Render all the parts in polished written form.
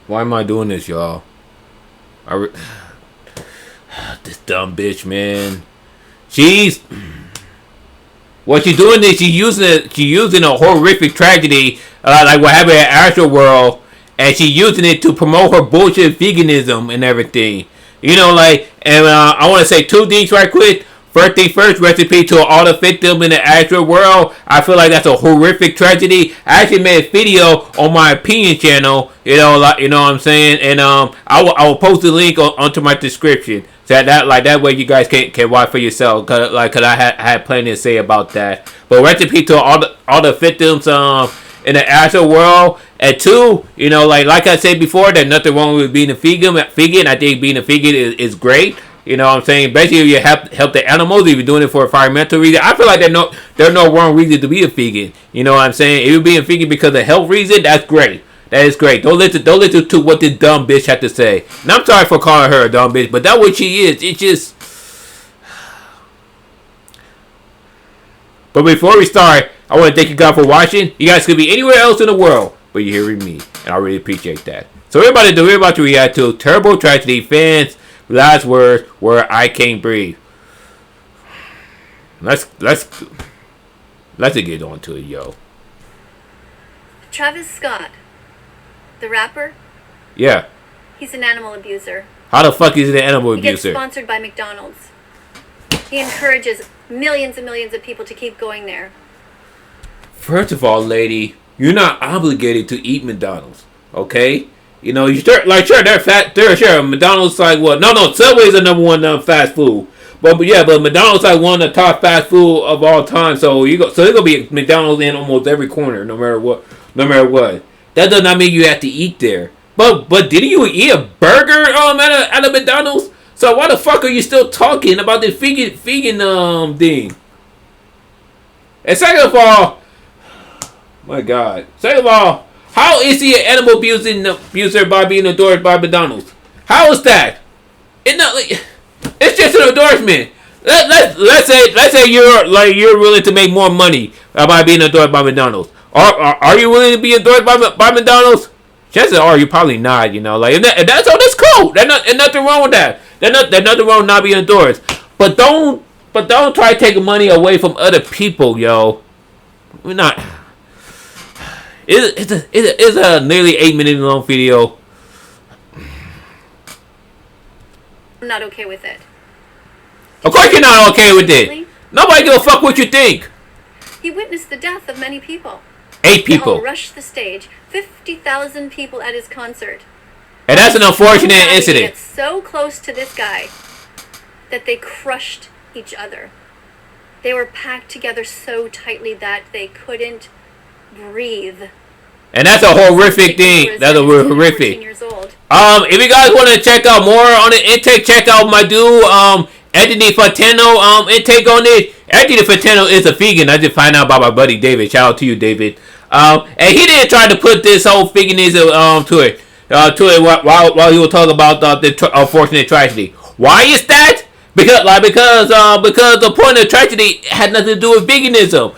Why am I doing this, y'all? This dumb bitch, man. She's what she's doing is she's using a horrific tragedy, like what happened at Astroworld, and she's using it to promote her bullshit veganism and everything. You know, like, and I want to say two things right quick. First thing first, recipe to all the victims in the actual world. I feel like that's a horrific tragedy. I actually made a video on my opinion channel. You know, like, you know what I'm saying, and I will post the link onto my description. So that way you guys can watch for yourself. Cause I had plenty to say about that. But recipe to all the victims in the actual world. And two, you know, like I said before, there's nothing wrong with being a vegan. I think being a vegan is great. You know what I'm saying? Basically, you help the animals. If you're doing it for environmental reason, I feel like there's no wrong reason to be a vegan. You know what I'm saying? If you're being a vegan because of health reason, that's great. That is great. Don't listen to what this dumb bitch had to say. And I'm sorry for calling her a dumb bitch, but that's what she is. It's just. But before we start, I want to thank you guys for watching. You guys could be anywhere else in the world, but you're hearing me, and I really appreciate that. So we're about to react to Terrible Tragedy fans. Last words where I can't breathe. Let's get on to it, yo. Travis Scott, the rapper. Yeah. He's an animal abuser. How the fuck is he an animal abuser? He gets sponsored by McDonald's. He encourages millions and millions of people to keep going there. First of all, lady, you're not obligated to eat McDonald's, okay? You know, you sure they're fat. They're sure McDonald's like what? No, Subway's the number one fast food. But McDonald's like one of the top fast food of all time. So there's gonna be McDonald's in almost every corner, no matter what. That does not mean you have to eat there. But didn't you eat a burger at a McDonald's? So why the fuck are you still talking about this vegan thing? And second of all, my God. Second of all, how is he an animal abuser by being endorsed by McDonald's? How is that? It's just an endorsement. Let's say you're willing to make more money by being endorsed by McDonald's. Are you willing to be endorsed by McDonald's? Chances are you're probably not. You know, like and that's cool. There's nothing wrong with that. There's nothing wrong with not being endorsed. But don't try to take money away from other people, yo. We're not. It's a nearly 8-minute long video. I'm not okay with it. Of course you're not okay with it. Nobody give a fuck what you think. He witnessed the death of many people. 8 people. They all rushed the stage. 50,000 people at his concert. And that's an unfortunate incident. Get so close to this guy that they crushed each other. They were packed together so tightly that they couldn't breathe. And that's a horrific thing. That's a horrific. Years old. If you guys want to check out more on the intake, check out my dude Anthony Fantano intake on it. Anthony Fantano is a vegan. I just find out about my buddy David. Shout out to you, David. And he didn't try to put this whole veganism to it while he was talking about the unfortunate tragedy. Why is that? Because the point of tragedy had nothing to do with veganism.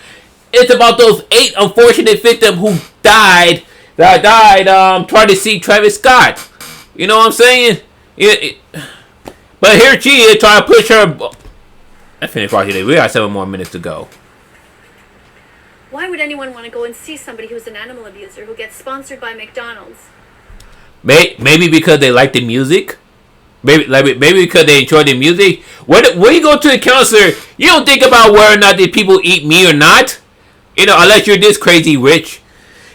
It's about those 8 unfortunate victims who died trying to see Travis Scott. You know what I'm saying? But here she is trying to push her. I finished watching it. We got 7 more minutes to go. Why would anyone want to go and see somebody who's an animal abuser who gets sponsored by McDonald's? Maybe because they like the music. Maybe because they enjoy the music. When you go to a concert, you don't think about whether or not the people eat meat or not. You know, unless you're this crazy rich.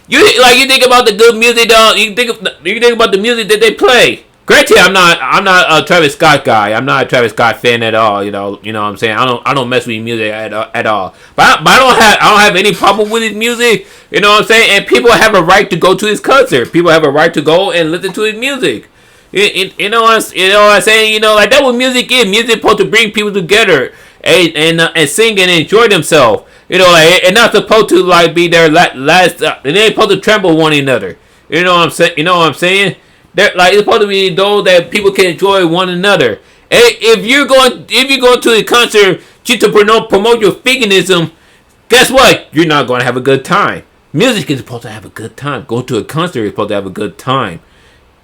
You think about the good music, you think about the music that they play. Granted, I'm not a Travis Scott guy. I'm not a Travis Scott fan at all. You know what I'm saying. I don't mess with music at all. But I don't have any problem with his music. You know what I'm saying. And people have a right to go to his concert. People have a right to go and listen to his music. You know what I'm saying. You know, like that what music is. Music is supposed to bring people together and sing and enjoy themselves. You know, like, and not supposed to like be their last. They ain't supposed to trample one another. You know what I'm saying. They're like it's supposed to be those that people can enjoy one another. And if you're going to a concert just to promote your veganism, guess what? You're not going to have a good time. Music is supposed to have a good time. Going to a concert is supposed to have a good time.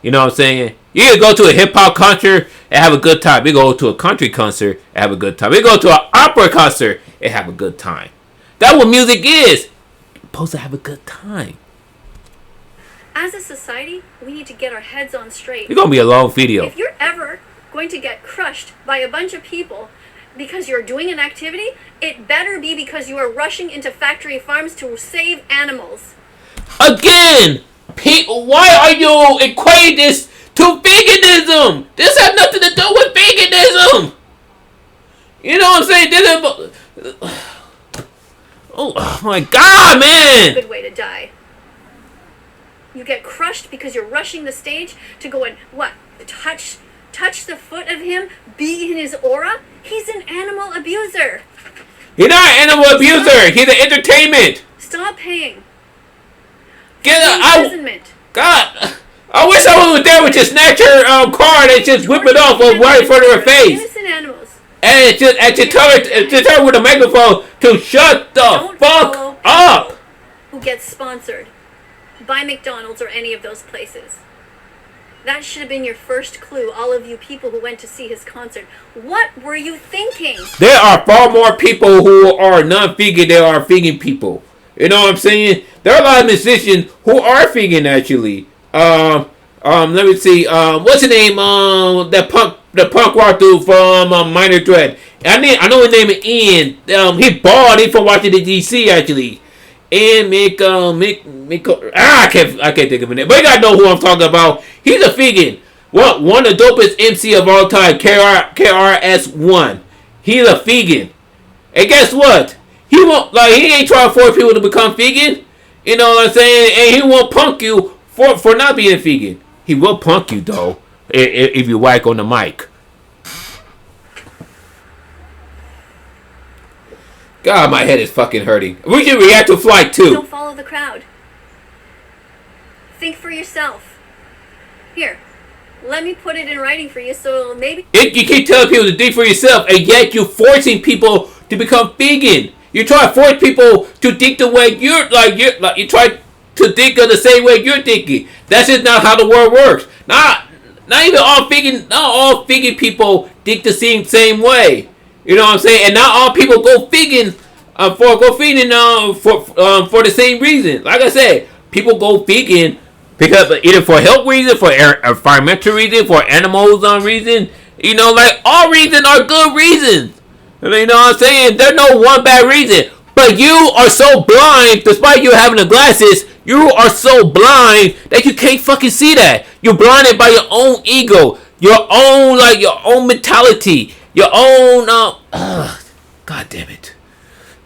You know what I'm saying? You can go to a hip hop concert and have a good time. We go to a country concert and have a good time. We go to an opera concert and have a good time. That's what music is. You're supposed to have a good time. As a society, we need to get our heads on straight. It's gonna be a long video. If you're ever going to get crushed by a bunch of people because you're doing an activity, it better be because you are rushing into factory farms to save animals. Again, why are you equating this to veganism? This has nothing to do with veganism. You know what I'm saying? This is, oh my God, man! Good way to die. You get crushed because you're rushing the stage to go and what? Touch the foot of him, be in his aura. He's an animal abuser. He's not an animal abuser. He's an entertainment. Stop paying. Get out! Imprisonment. God, I wish someone was there with just snatch her card and just whip it off right in front of her face. Innocent animals. And just tell her with a microphone to shut the fuck up. Who gets sponsored by McDonald's or any of those places. That should have been your first clue, all of you people who went to see his concert. What were you thinking? There are far more people who are non-vegan than are vegan people. You know what I'm saying? There are a lot of musicians who are vegan actually. Let me see. What's his name? The punk rock dude from Minor Threat. I know his name is Ian. He bald. He from Washington D.C. actually. And I can't think of it. But you gotta know who I'm talking about. He's a vegan. One of the dopest MC of all time, KRS-One. He's a vegan. And guess what? He ain't trying to force people to become vegan. You know what I'm saying? And he won't punk you for not being a vegan. He will punk you though if you whack on the mic. God, my head is fucking hurting. We should react to Flight 2. Don't follow the crowd. Think for yourself. Here, let me put it in writing for you so maybe... You keep telling people to think for yourself, and yet you're forcing people to become vegan. You try to force people to think the way you try to think of the same way you're thinking. That's just not how the world works. Not even all vegan people think the same way. You know what I'm saying? And not all people go vegan for the same reason. Like I said, people go vegan because either for health reasons, for environmental reasons, for animals reason. You know, like all reasons are good reasons. You know what I'm saying? There's no one bad reason. But you are so blind, despite you having the glasses, you are so blind that you can't fucking see that. You're blinded by your own ego, your own mentality. Your own, God damn it.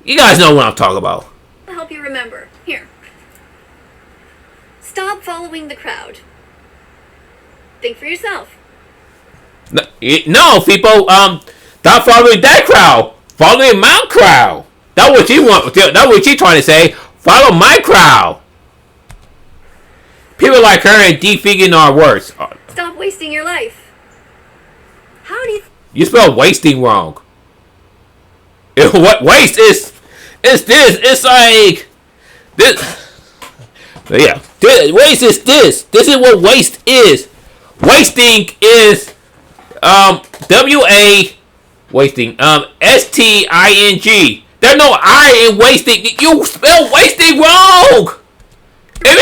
You guys know what I'm talking about. I'll help you remember. Here. Stop following the crowd. Think for yourself. No, people, stop following that crowd. Following my crowd. That's what you want. That's what you trying to say. Follow my crowd. People like her and deep vegan are worse. Stop wasting your life. How do you... You spell wasting wrong. What waste is this. It's like this. Yeah. Waste is this. This is what waste is. Wasting is W-A wasting. S-T-I-N-G. There's no I in wasting. You spell wasting wrong. If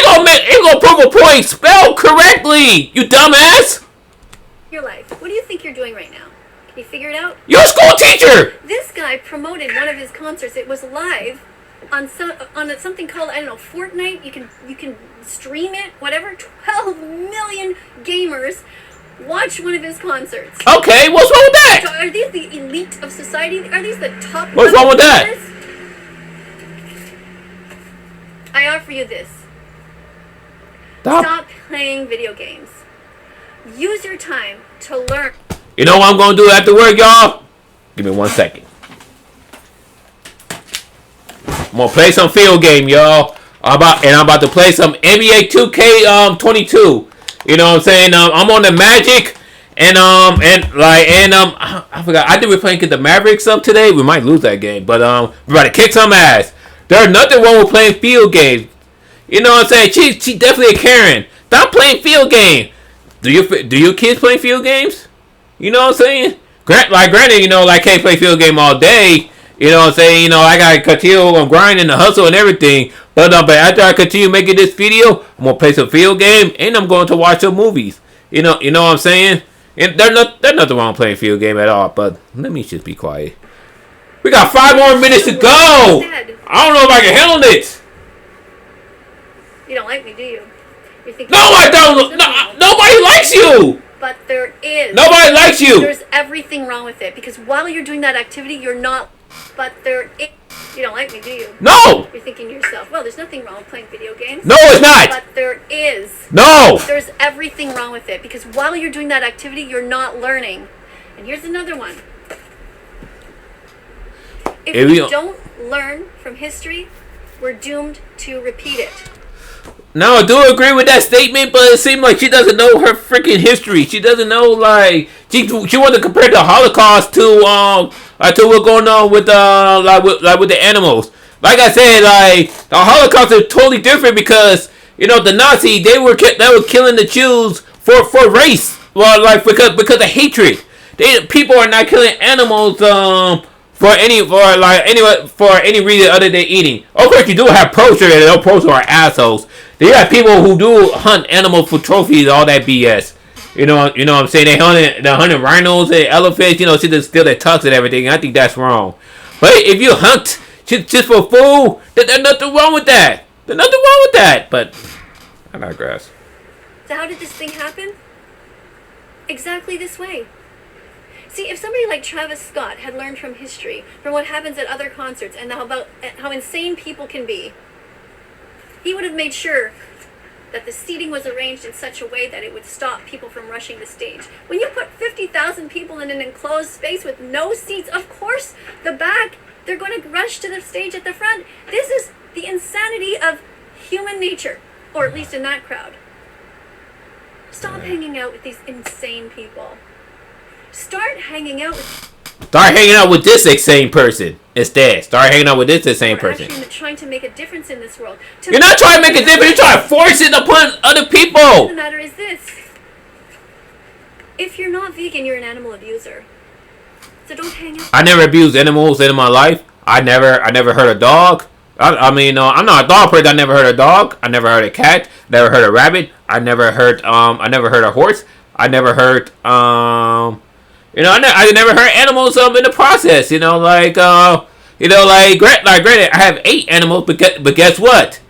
you're gonna prove a point, spell correctly, you dumbass. Your life. What do you think you're doing right now? Can you figure it out? You're a school teacher! This guy promoted one of his concerts. It was live on something called, I don't know, Fortnite. You can stream it, whatever. 12 million gamers watch one of his concerts. Okay, what's wrong with that? So are these the elite of society? Are these the top? What's wrong with that? I offer you this. Stop playing video games. Use your time to learn. You know what I'm going to do after work, y'all? Give me 1 second. I'm going to play some field game, y'all. I'm about to play some NBA 2K22. You know what I'm saying? I'm on the Magic. I forgot. I think we're playing the Mavericks up today. We might lose that game. But we're about to kick some ass. There's nothing wrong with playing field games. You know what I'm saying? She definitely a Karen. Stop playing field game. Do your kids play field games? You know what I'm saying? Granted, you know, like, can't play field game all day. You know what I'm saying? You know, I gotta continue on grinding the hustle and everything. But after I continue making this video, I'm gonna play some field game and I'm going to watch some movies. You know what I'm saying? And there's nothing wrong playing field game at all. But let me just be quiet. We got 5 more minutes to go. I don't know if I can handle it. You don't like me, do you? You're thinking, no, I don't. No, nobody likes you. But there is. Nobody likes you. There's everything wrong with it because while you're doing that activity, you're not. But there is. You don't like me, do you? No. You're thinking to yourself, well, there's nothing wrong with playing video games. No, it's not. But there is. No. There's everything wrong with it because while you're doing that activity, you're not learning. And here's another one. If we don't learn from history, we're doomed to repeat it. No, I do agree with that statement, but it seems like she doesn't know her freaking history. She doesn't know, like, she wanted to compare the Holocaust to what's going on with with the animals. Like I said, like, the Holocaust is totally different because, you know, the Nazis, they were killing the Jews for race, well, like, because of hatred. People are not killing animals for any reason other than eating. Of course, you do have pros, and those pros are assholes. They got people who do hunt animals for trophies, all that BS. You know what I'm saying? They hunting rhinos and elephants, you know, to steal their tusks and everything. I think that's wrong. But if you hunt just for food, there's nothing wrong with that. There's nothing wrong with that. But I digress. So how did this thing happen? Exactly this way. See, if somebody like Travis Scott had learned from history, from what happens at other concerts, and how insane people can be, he would have made sure that the seating was arranged in such a way that it would stop people from rushing the stage. When you put 50,000 people in an enclosed space with no seats, of course, the back, they're going to rush to the stage at the front. This is the insanity of human nature, or at least in that crowd. Stop hanging out with these insane people. Start hanging out with this insane person instead. Start hanging out with this insane person. Actually trying to make a difference in this world. You're not trying to make a difference. You're trying to force it upon other people. The matter is this: if you're not vegan, you're an animal abuser. So don't hang out. I never abused animals in my life. I never hurt a dog. I'm not a dog person. I never hurt a dog. I never hurt a cat. Never hurt a rabbit. I never hurt a horse. I never hurt I never hurt animals in the process. Granted, I have 8 animals, but guess what?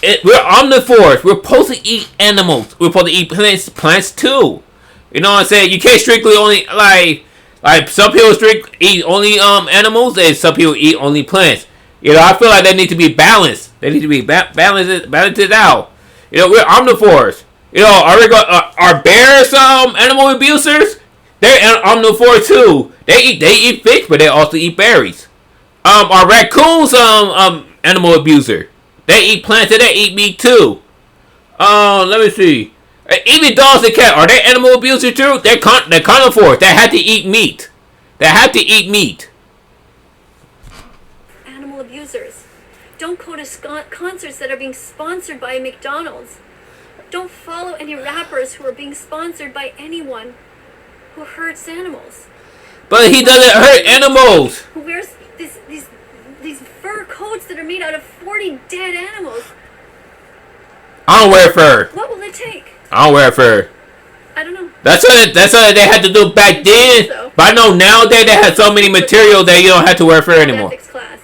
We're omnivores. We're supposed to eat animals. We're supposed to eat plants too. You know what I'm saying? You can't strictly only like some people eat only animals, and some people eat only plants. I feel like they need to be balanced. They need to be balanced out. We're omnivores. Are bears animal abusers? They're omnivores too. They eat fish, but they also eat berries. Are raccoons animal abuser? They eat plants and they eat meat too. Let me see. Even dogs and cats, are they animal abusers too? They're carnivores. They have to eat meat. Animal abusers. Don't go to concerts that are being sponsored by McDonald's. Don't follow any rappers who are being sponsored by anyone who hurts animals. But he doesn't hurt animals. Who wears these fur coats that are made out of 40 dead animals. I don't wear fur. What will it take? I don't wear fur. I don't know. That's what they had to do back then. So. But I know nowadays they have so many materials that you don't have to wear fur anymore. Ethics class.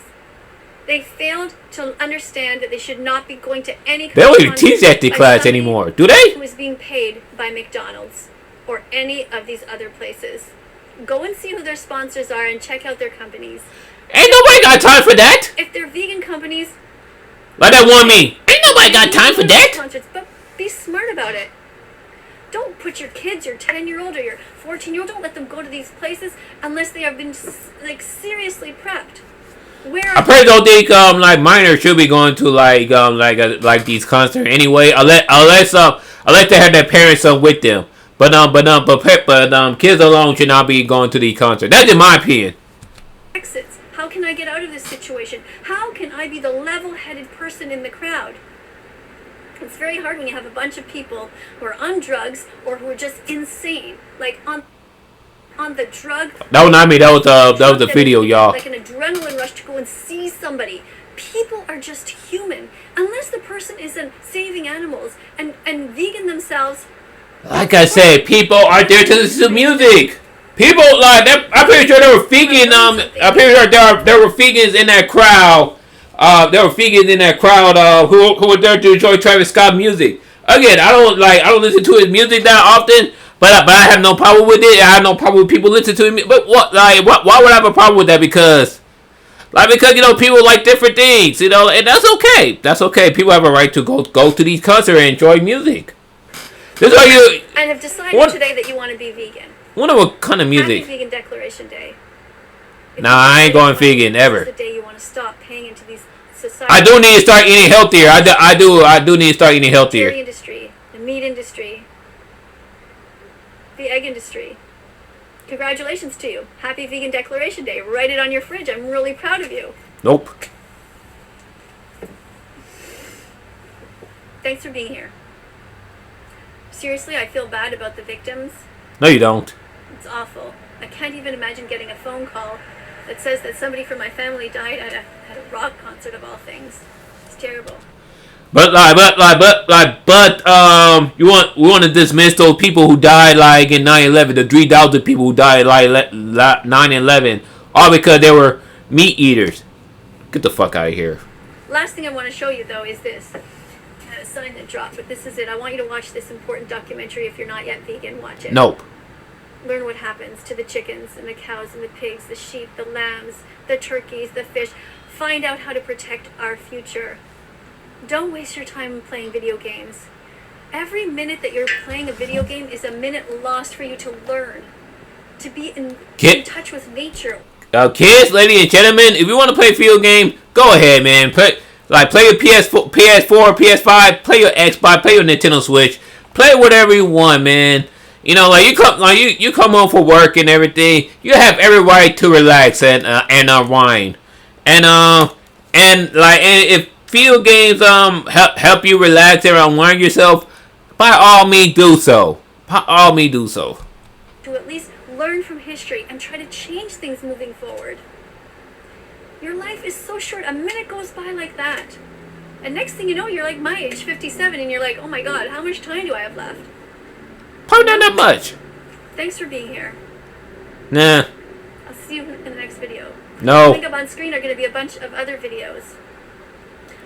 They failed to understand that they should not be going to any. They don't even teach ethics class anymore, do they? Who is being paid by McDonald's or any of these other places? Go and see who their sponsors are and check out their companies. Ain't nobody got time for that. If they're vegan companies, like that one me. Ain't nobody got time for that. But be smart about it. Don't put your kids, your 10-year-old or your 14-year-old, don't let them go to these places unless they have been seriously prepped. I probably don't think minors should be going to like these concerts anyway, unless they have their parents with them. But kids alone should not be going to these concerts. That's in my opinion. Exits. How can I get out of this situation? How can I be the level-headed person in the crowd? It's very hard when you have a bunch of people who are on drugs or who are just insane, like on the drug. That was not me. That was the video, y'all. Like an adrenaline rush to go and see somebody. People are just human, unless the person isn't saving animals and vegan themselves. Like I said, people are there to listen to music. People like I'm pretty sure there were vegan. I'm pretty sure there were vegans in that crowd. There were vegans in that crowd who were there to enjoy Travis Scott music. Again, I don't listen to his music that often, but I have no problem with it. I have no problem with people listening to him. But why would I have a problem with that? Because people like different things, and that's okay. That's okay. People have a right to go to these concerts and enjoy music. This are you and have decided today that you want to be vegan. Wonder what kind of music? Happy Vegan Declaration Day. Nah, I ain't going vegan ever. The day you want to stop paying into these societies. I do need to start eating healthier. I do need to start eating healthier. The dairy industry, the meat industry, the egg industry. Congratulations to you. Happy Vegan Declaration Day. Write it on your fridge. I'm really proud of you. Nope. Thanks for being here. Seriously, I feel bad about the victims. No, you don't. It's awful. I can't even imagine getting a phone call that says that somebody from my family died at a rock concert of all things. It's terrible. But we want to dismiss those people who died like in 9/11, the 3,000 people who died like 9/11, all because they were meat eaters. Get the fuck out of here. Last thing I want to show you though is this. Sign that dropped, but this is it. I want you to watch this important documentary. If you're not yet vegan, watch it. Nope. Learn what happens to the chickens and the cows and the pigs, the sheep, the lambs, the turkeys, the fish. Find out how to protect our future. Don't waste your time playing video games. Every minute that you're playing a video game is a minute lost for you to learn, to be in touch with nature. Kids, ladies and gentlemen, if you want to play a video game, go ahead, man. Play your PS4, PS5, play your Xbox, play your Nintendo Switch, play whatever you want, man. You come home for work and everything. You have every right to relax and unwind, and if video games help you relax and unwind yourself, by all means do so. By all means do so. To at least learn from history and try to change things moving forward. Your life is so short. A minute goes by like that. And next thing you know, you're like my age, 57, and you're like, oh my god, how much time do I have left? Probably not that much. Thanks for being here. Nah. I'll see you in the next video. No. Coming up on screen are going to be a bunch of other videos.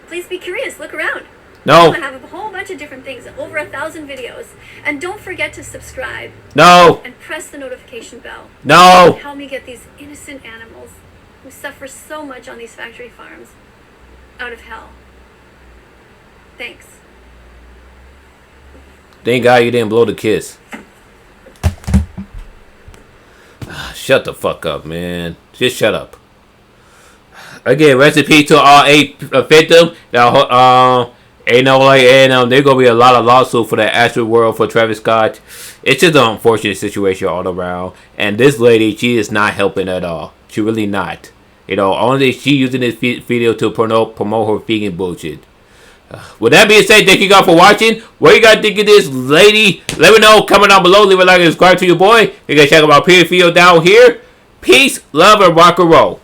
Please be curious. Look around. No. I have a whole bunch of different things. Over 1,000 videos. And don't forget to subscribe. No. And press the notification bell. No. Help me get these innocent animals who suffer so much on these factory farms out of hell. Thanks. Thank God you didn't blow the kiss. Shut the fuck up, man. Just shut up. Again, rest in peace to all 8 victims. Now, they're gonna be a lot of lawsuits for the Astroworld for Travis Scott. It's just an unfortunate situation all around. And this lady, she is not helping at all. She really not. Only she using this video to promote her vegan bullshit. With that being said, thank you guys for watching. What you guys think of this lady? Let me know. Comment down below. Leave a like and subscribe to your boy. You guys check out my previous video down here. Peace, love, and rock and roll.